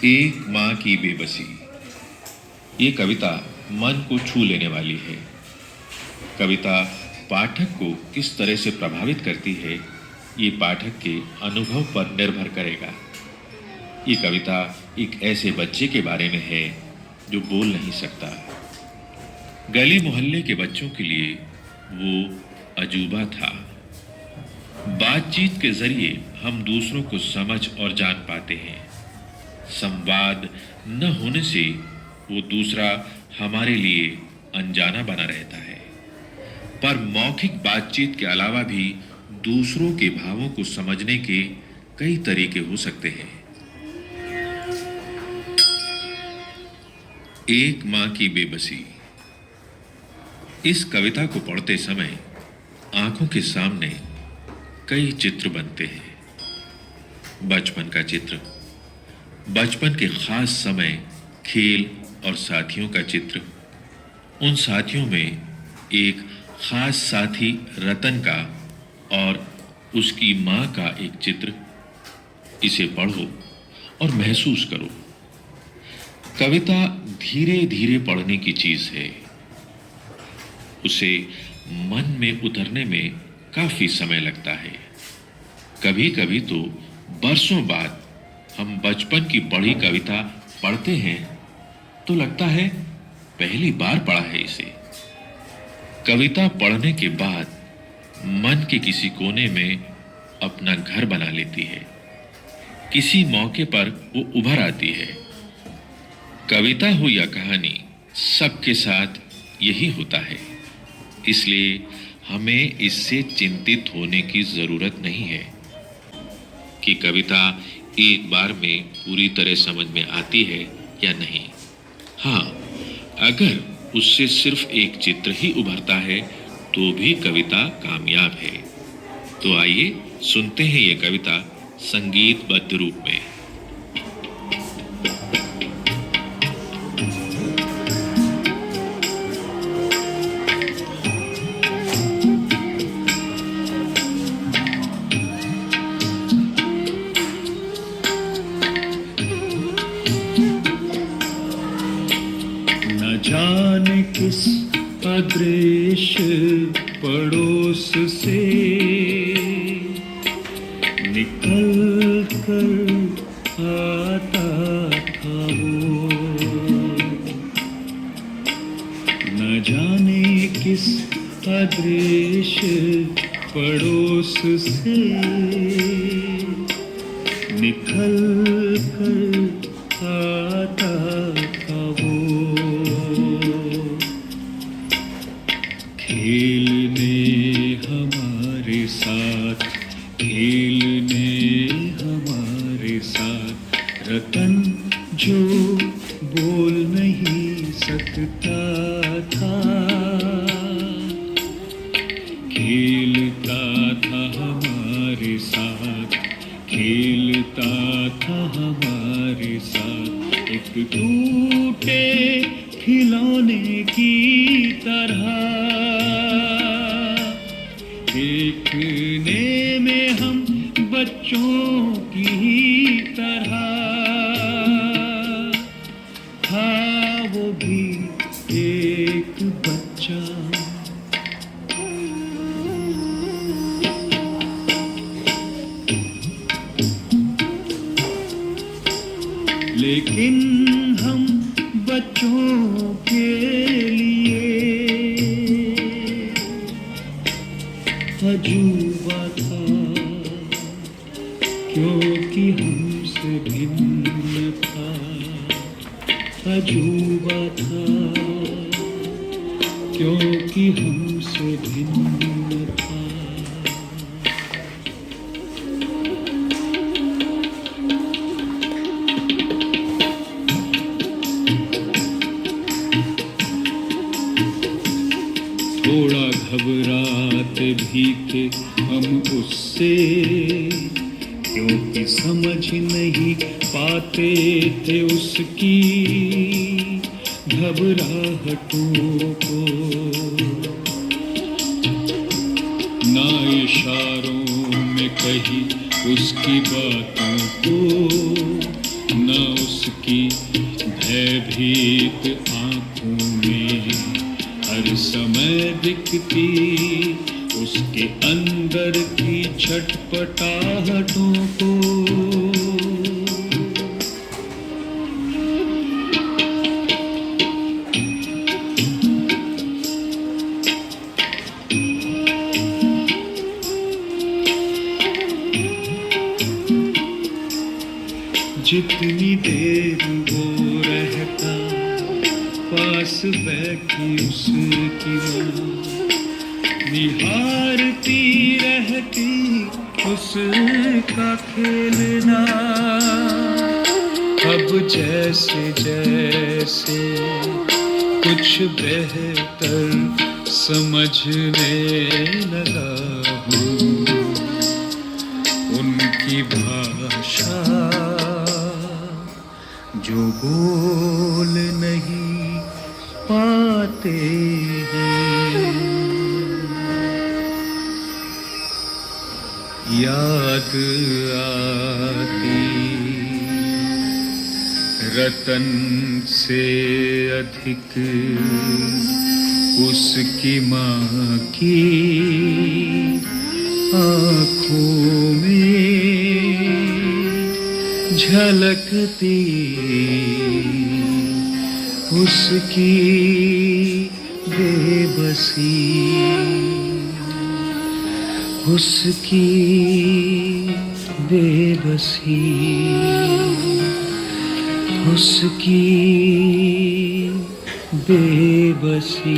एक माँ की बेबसी। ये कविता मन को छू लेने वाली है। कविता पाठक को किस तरह से प्रभावित करती है, ये पाठक के अनुभव पर निर्भर करेगा। ये कविता एक ऐसे बच्चे के बारे में है जो बोल नहीं सकता। गली मोहल्ले के बच्चों के लिए वो अजूबा था। बातचीत के जरिए हम दूसरों को समझ और जान पाते हैं। संवाद न होने से वो दूसरा हमारे लिए अनजाना बना रहता है। पर मौखिक बातचीत के अलावा भी दूसरों के भावों को समझने के कई तरीके हो सकते हैं। एक माँ की बेबसी। इस कविता को पढ़ते समय आंखों के सामने कई चित्र बनते हैं। बचपन का चित्र, बचपन के खास समय, खेल और साथियों का चित्र। उन साथियों में एक खास साथी रतन का और उसकी माँ का एक चित्र। इसे पढ़ो और महसूस करो। कविता धीरे धीरे पढ़ने की चीज है। उसे मन में उतरने में काफी समय लगता है। कभी कभी तो बरसों बाद हम बचपन की पढ़ी कविता पढ़ते हैं तो लगता है पहली बार पढ़ा है इसे। कविता पढ़ने के बाद मन के किसी कोने में अपना घर बना लेती है। किसी मौके पर वो उभर आती है। कविता हो या कहानी, सबके साथ यही होता है। इसलिए हमें इससे चिंतित होने की जरूरत नहीं है कि कविता एक बार में पूरी तरह समझ में आती है या नहीं। हाँ, अगर उससे सिर्फ एक चित्र ही उभरता है तो भी कविता कामयाब है। तो आइए सुनते हैं ये कविता संगीतबद्ध रूप में। जाने किस अदृश्य पड़ोस से निकल कर आता था वो। न जाने किस अदृश्य पड़ोस से निकल कर आता था वो। खेलने हमारे साथ, खेलने हमारे साथ, रतन जो बोल नहीं सकता था, खेलता था हमारे साथ, खेलता था हमारे साथ, एक टूटे खिलौने की तरह। देखने में हम बच्चों की तरह, था वो भी एक बच्चा। लेकिन हम बच्चों के लिए अजूबा था, क्योंकि हमसे भिन्न था। अजूबा था क्योंकि हमसे भिन्न था। थोड़ा घबराते भी थे हम उससे, क्योंकि समझ नहीं पाते थे उसकी घबराहटों को। ना इशारों में कही उसकी बातों को, न उसकी भयभीत आँखों में हर समय दिखती उसके अंदर की छटपटाहटों को। जितनी देर वो रहता पास बैठी उसकी माँ, निहारती रहती उसका खेलना। अब जैसे जैसे कुछ बेहतर समझने लगा हूँ उनकी भाषा जो बोल नहीं पाते हैं। याद आती रतन से अधिक उसकी माँ की आँखों में झलकती उसकी बेबसी, उसकी बेबसी, उसकी बेबसी।